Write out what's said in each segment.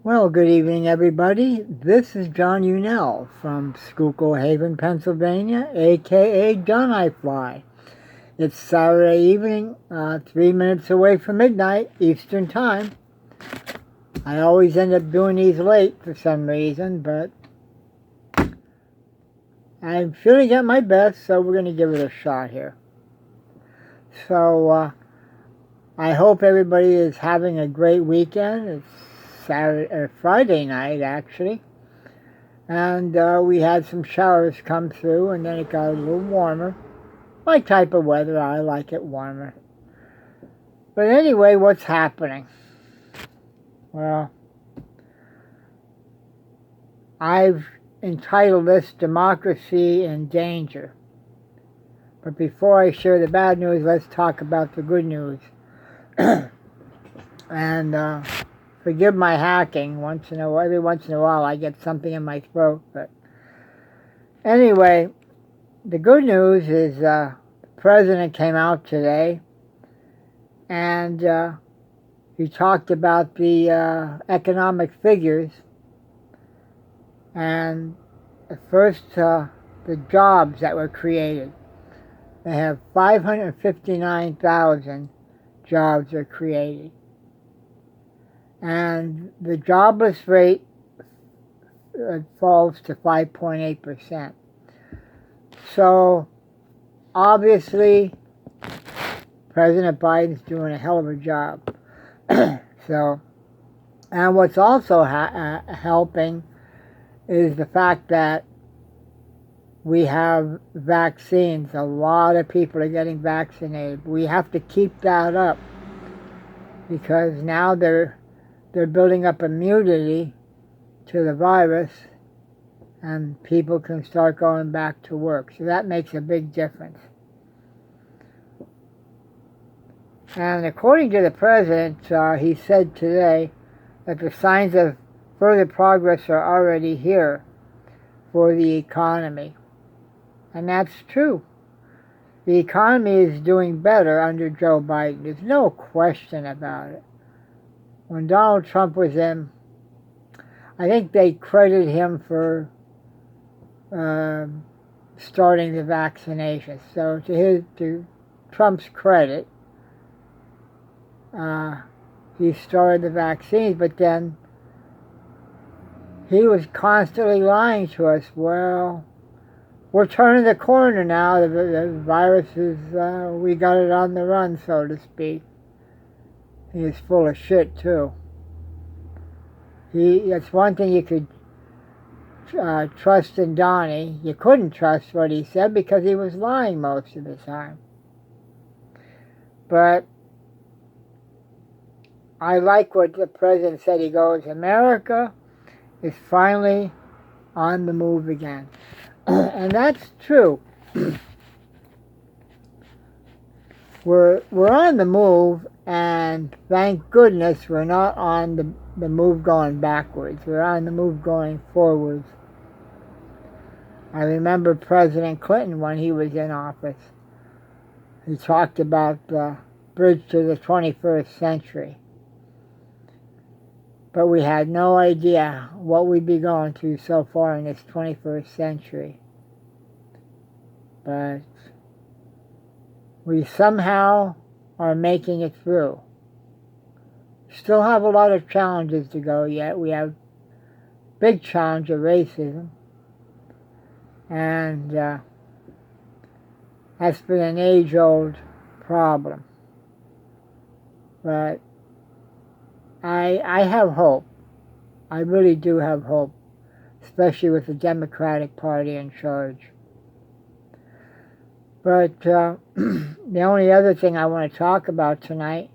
Well, good evening, everybody. This is John Unell from Schuylkill Haven, Pennsylvania, aka John I Fly. It's Saturday evening, 3 minutes away from midnight Eastern Time. I always end up doing these late for some reason, but I'm feeling at my best, so we're going to give it a shot here. So, I hope everybody is having a great weekend. It's Friday night, actually. And we had some showers come through, and then it got a little warmer. My type of weather, I like it warmer. But anyway, what's happening? Well, I've entitled this Democracy in Danger. But before I share the bad news, let's talk about the good news. And forgive my hacking. Every once in a while I get something in my throat. But anyway, the good news is the president came out today and he talked about the economic figures. And first, the jobs that were created. They have 559,000 jobs are created. And the jobless rate falls to 5.8%. So, obviously, President Biden's doing a hell of a job. And what's also helping is the fact that we have vaccines. A lot of people are getting vaccinated. We have to keep that up because now they're building up immunity to the virus and people can start going back to work. So that makes a big difference. And according to the president, he said today that the signs of further progress are already here for the economy. And that's true. The economy is doing better under Joe Biden. There's no question about it. When Donald Trump was in, I think they credit him for starting the vaccination. So to Trump's credit, he started the vaccines, but then he was constantly lying to us. Well, we're turning the corner now. The virus is, we got it on the run, so to speak. He is full of shit, too. It's one thing you could trust in Donnie. You couldn't trust what he said because he was lying most of the time. But I like what the president said. He goes, America is finally on the move again. And that's true. We're on the move, and thank goodness we're not on the move going backwards. We're on the move going forwards. I remember President Clinton when he was in office. He talked about the bridge to the 21st century. But we had no idea what we'd be going through so far in this 21st century. But we somehow are making it through. Still have a lot of challenges to go yet. We have big challenge of racism. And that's been an age-old problem. But I have hope. I really do have hope, especially with the Democratic Party in charge. But the only other thing I want to talk about tonight,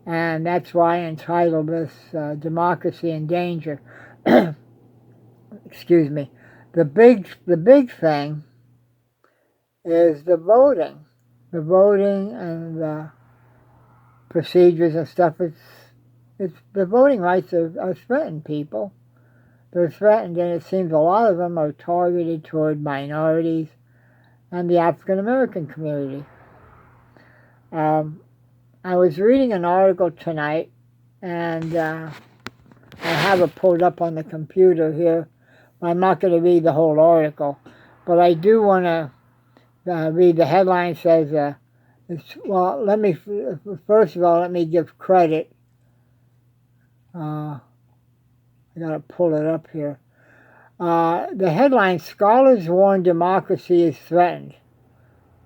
and that's why I entitled this Democracy in Danger. Excuse me. The big thing is the voting. The voting and the procedures and stuff. It's the voting rights are threatened, people. They're threatened, and it seems a lot of them are targeted toward minorities and the African American community. I was reading an article tonight, and I have it pulled up on the computer here. I'm not going to read the whole article, but I do want to read the headline. Says, well, first of all, let me give credit. I got to pull it up here. The headline, Scholars Warn Democracy is Threatened.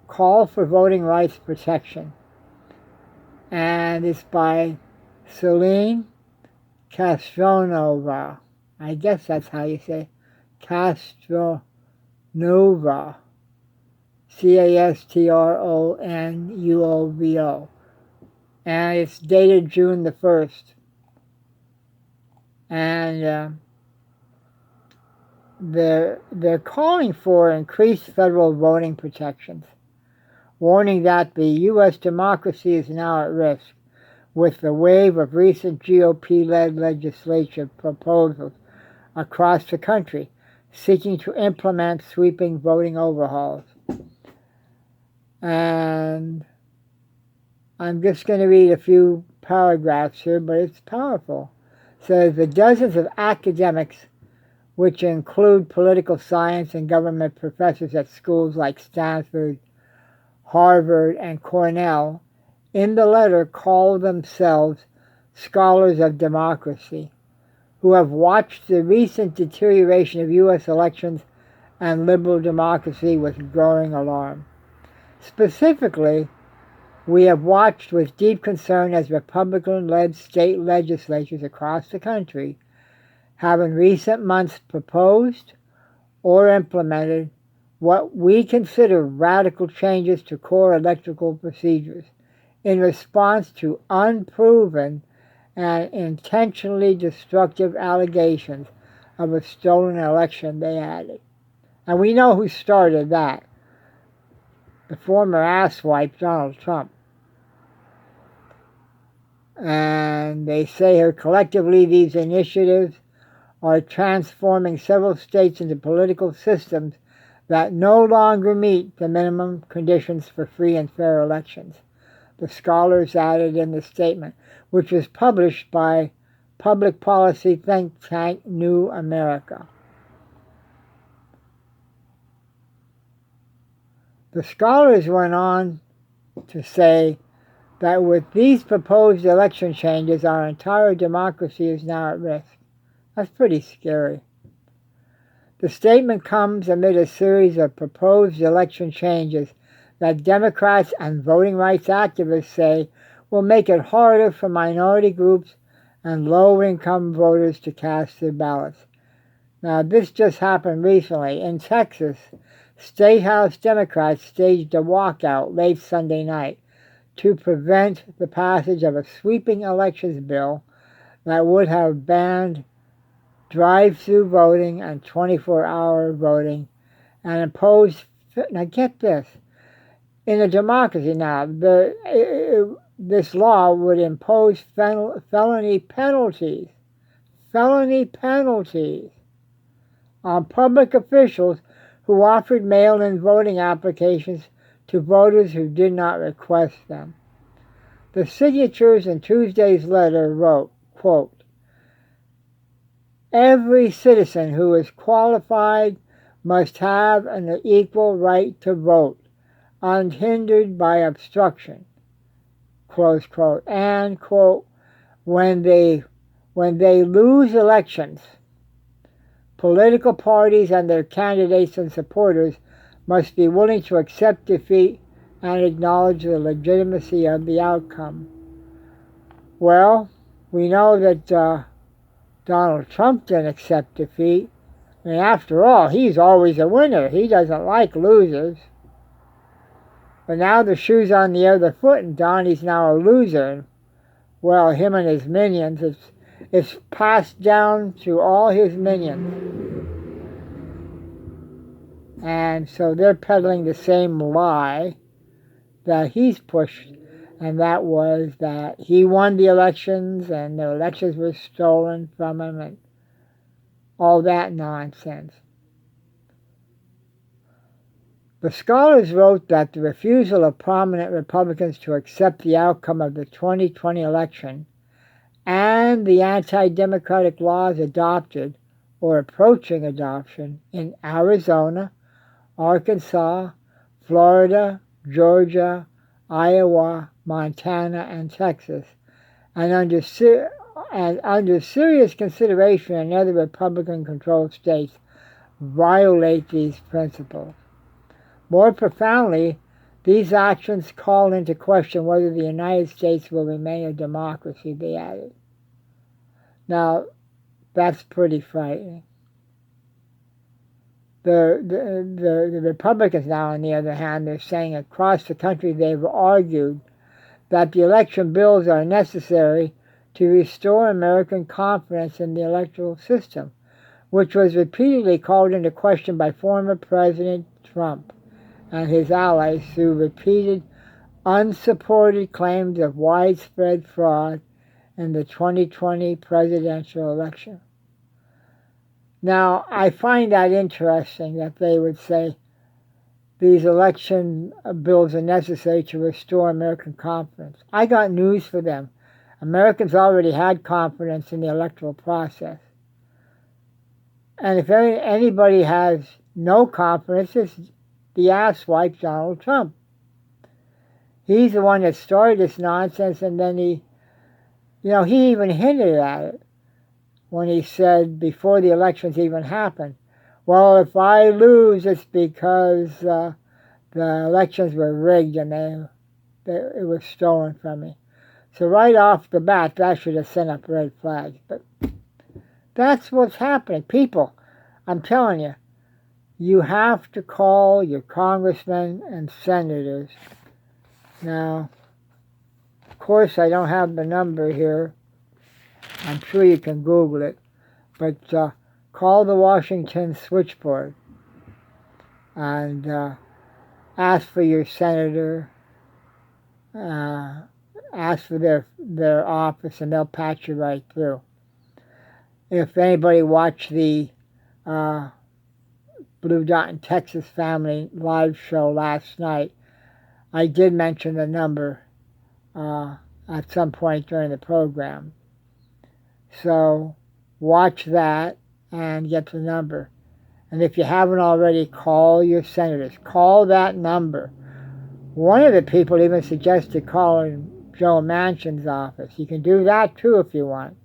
Call for Voting Rights Protection. And it's by Celine Castronova. I guess that's how you say Castronova. Castronouvo. And it's dated June the 1st. And they're calling for increased federal voting protections, warning that the U.S. democracy is now at risk with the wave of recent GOP-led legislative proposals across the country seeking to implement sweeping voting overhauls. And I'm just going to read a few paragraphs here, but it's powerful. It says, the dozens of academics, which include political science and government professors at schools like Stanford, Harvard, and Cornell, in the letter call themselves scholars of democracy, who have watched the recent deterioration of U.S. elections and liberal democracy with growing alarm. Specifically, we have watched with deep concern as Republican-led state legislatures across the country have in recent months proposed or implemented what we consider radical changes to core electoral procedures in response to unproven and intentionally destructive allegations of a stolen election, they added. And we know who started that. The former asswipe, Donald Trump. And they say here, collectively, these initiatives are transforming several states into political systems that no longer meet the minimum conditions for free and fair elections, the scholars added in the statement, which was published by public policy think tank New America. The scholars went on to say that with these proposed election changes, our entire democracy is now at risk. That's pretty scary. The statement comes amid a series of proposed election changes that Democrats and voting rights activists say will make it harder for minority groups and low-income voters to cast their ballots. Now, this just happened recently. In Texas, State House Democrats staged a walkout late Sunday night to prevent the passage of a sweeping elections bill that would have banned drive-through voting and 24-hour voting and imposed, now get this, in a democracy now, this law would impose felony penalties on public officials who offered mail-in voting applications to voters who did not request them. The signatures in Tuesday's letter wrote, quote, every citizen who is qualified must have an equal right to vote, unhindered by obstruction, close quote, and, quote, when they lose elections, political parties and their candidates and supporters must be willing to accept defeat and acknowledge the legitimacy of the outcome. Well, we know that Donald Trump didn't accept defeat. I mean, after all, he's always a winner. He doesn't like losers. But now the shoe's on the other foot, and Donnie's now a loser. Well, him and his minions, it's passed down to all his minions. And so they're peddling the same lie that he's pushed, and that was that he won the elections and the elections were stolen from him and all that nonsense. The scholars wrote that the refusal of prominent Republicans to accept the outcome of the 2020 election and the anti-democratic laws adopted or approaching adoption in Arizona, Arkansas, Florida, Georgia, Iowa, Montana, and Texas, and under serious consideration in other Republican-controlled states, violate these principles. More profoundly, these actions call into question whether the United States will remain a democracy, they added. Now, that's pretty frightening. The Republicans now, on the other hand, they're saying across the country they've argued that the election bills are necessary to restore American confidence in the electoral system, which was repeatedly called into question by former President Trump and his allies through repeated, unsupported claims of widespread fraud in the 2020 presidential election. Now, I find that interesting that they would say these election bills are necessary to restore American confidence. I got news for them. Americans already had confidence in the electoral process. And if anybody has no confidence, it's the asswipe Donald Trump. He's the one that started this nonsense, and then he even hinted at it when he said before the elections even happened, well, if I lose, it's because the elections were rigged and it was stolen from me. So right off the bat, that should have sent up red flags. But that's what's happening. People, I'm telling you, you have to call your congressmen and senators. Now, of course, I don't have the number here. I'm sure you can Google it. But call the Washington switchboard and ask for your senator, ask for their office, and they'll patch you right through. If anybody watched the Blue Dot in Texas Family live show last night, I did mention the number at some point during the program. So watch that and get the number. And if you haven't already, call your senators. Call that number. One of the people even suggested calling Joe Manchin's office. You can do that too if you want.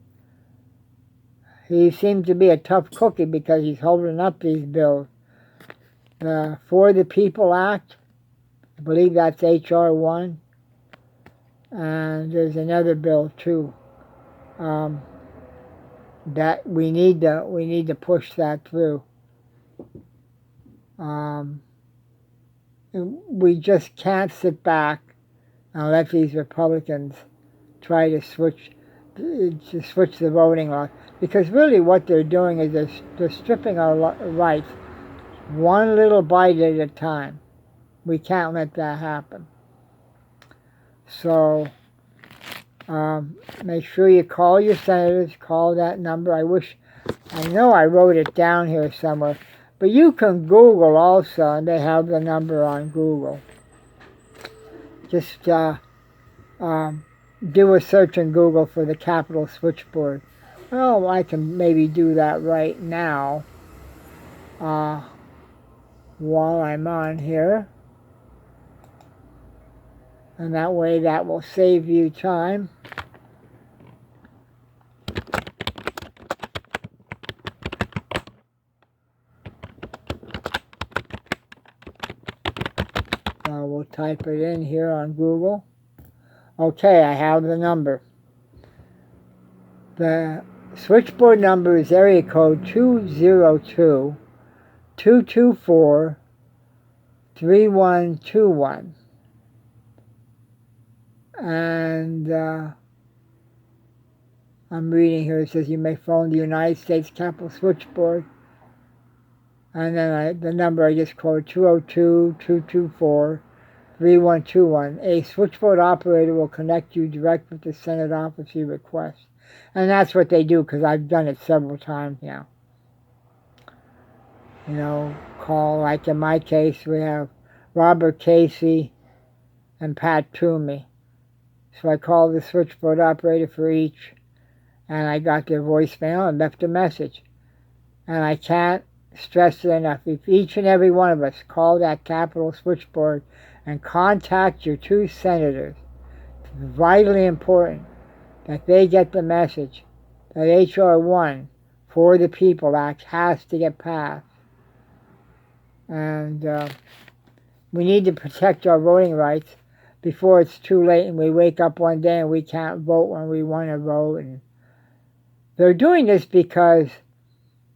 He seems to be a tough cookie because he's holding up these bills. The For the People Act, I believe that's H.R. 1. And there's another bill too. That we need to push that through. We just can't sit back and let these Republicans try to switch the voting laws, because really what they're doing is they're stripping our rights one little bite at a time. We can't let that happen. So make sure you call your senators, call that number. I know I wrote it down here somewhere, but you can Google also, and they have the number on Google. Just do a search in Google for the Capitol switchboard. Well, I can maybe do that right now while I'm on here. And that way that will save you time. We'll type it in here on Google. Okay, I have the number. The switchboard number is area code 202-224-3121. And I'm reading here, it says you may phone the United States Capitol switchboard. And then the number I just quoted, 202-224-3121. A switchboard operator will connect you direct with the Senate office you request. And that's what they do, because I've done it several times now. Call, like in my case, we have Robert Casey and Pat Toomey. So I call the switchboard operator for each, and I got their voicemail and left a message. And I can't stress it enough. If each and every one of us call that Capitol switchboard and contact your 2 senators, it's vitally important that they get the message that H.R. 1 for the People Act has to get passed. And we need to protect our voting rights before it's too late and we wake up one day and we can't vote when we want to vote. And they're doing this because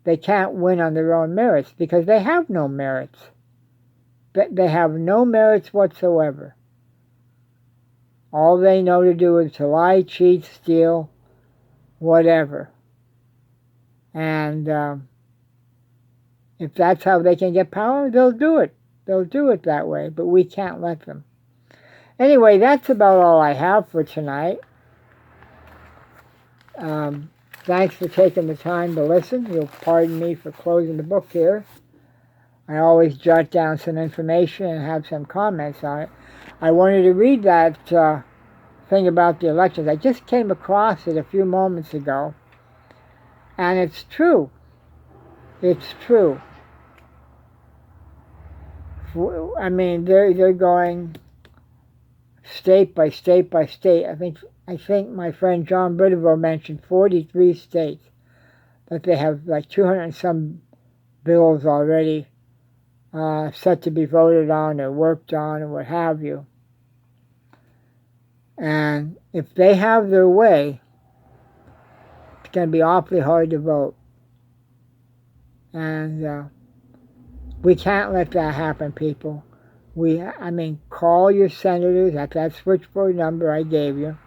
they can't win on their own merits, because they have no merits. They have no merits whatsoever. All they know to do is to lie, cheat, steal, whatever. And if that's how they can get power, they'll do it. They'll do it that way, but we can't let them. Anyway, that's about all I have for tonight. Thanks for taking the time to listen. You'll pardon me for closing the book here. I always jot down some information and have some comments on it. I wanted to read that thing about the elections. I just came across it a few moments ago, and it's true. It's true. I mean, they're going state by state by state. I think my friend John Brideville mentioned 43 states, that they have like 200 and some bills already set to be voted on or worked on or what have you. And if they have their way, it's going to be awfully hard to vote. And we can't let that happen, people. Call your senators at that switchboard number I gave you.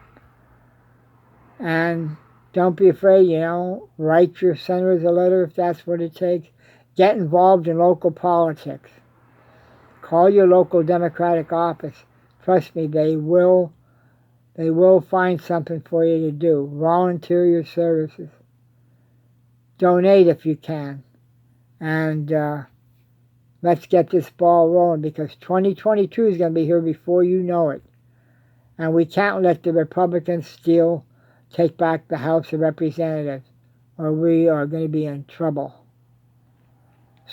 And don't be afraid, write your senators a letter if that's what it takes. Get involved in local politics. Call your local Democratic office. Trust me, they will find something for you to do. Volunteer your services. Donate if you can. And let's get this ball rolling, because 2022 is going to be here before you know it. And we can't let the Republicans take back the House of Representatives, or we are going to be in trouble.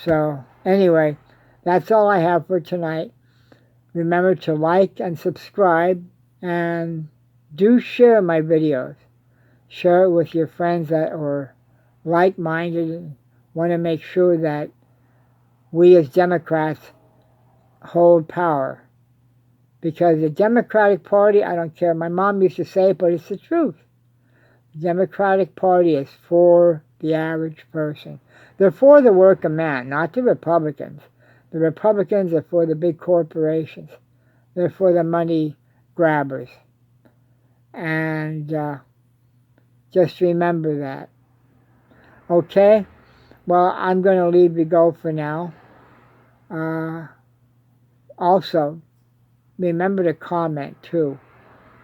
So, anyway, that's all I have for tonight. Remember to like and subscribe, and do share my videos. Share it with your friends that are like-minded and want to make sure that we as Democrats hold power. Because the Democratic Party, I don't care, my mom used to say it, but it's the truth. The Democratic Party is for the average person. They're for the working man, not the Republicans. The Republicans are for the big corporations. They're for the money grabbers. And just remember that. Okay? Well, I'm going to leave you go for now. Also, remember to comment too.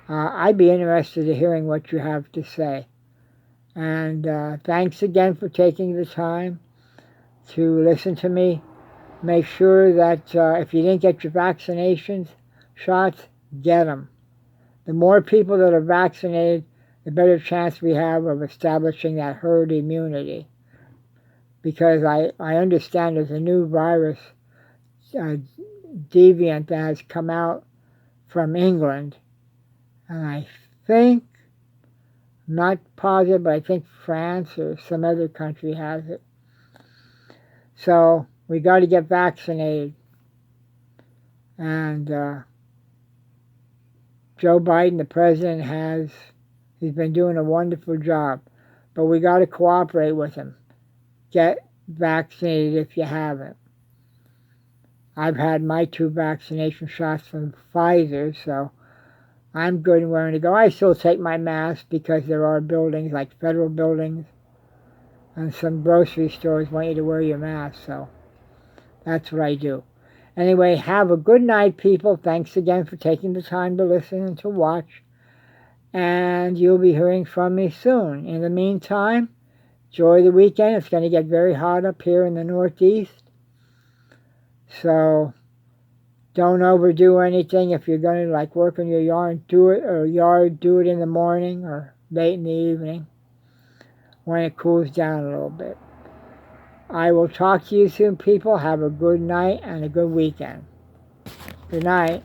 I'd be interested in hearing what you have to say. And thanks again for taking the time to listen to me. Make sure that if you didn't get your vaccinations, shots, get them. The more people that are vaccinated, the better chance we have of establishing that herd immunity. Because I understand there's a new virus, deviant, that has come out from England. And I think, not positive, but I think France or some other country has it. So we got to get vaccinated. And Joe Biden, the president, he's been doing a wonderful job. But we got to cooperate with him. Get vaccinated if you haven't. I've had my 2 vaccination shots from Pfizer, so I'm good and willing to go. I still take my mask because there are buildings, like federal buildings, and some grocery stores want you to wear your mask, so that's what I do. Anyway, have a good night, people. Thanks again for taking the time to listen and to watch. And you'll be hearing from me soon. In the meantime, enjoy the weekend. It's going to get very hot up here in the Northeast. So don't overdo anything. If you're going to work on your yard, do it in the morning or late in the evening. when it cools down a little bit. I will talk to you soon, people. Have a good night and a good weekend. Good night.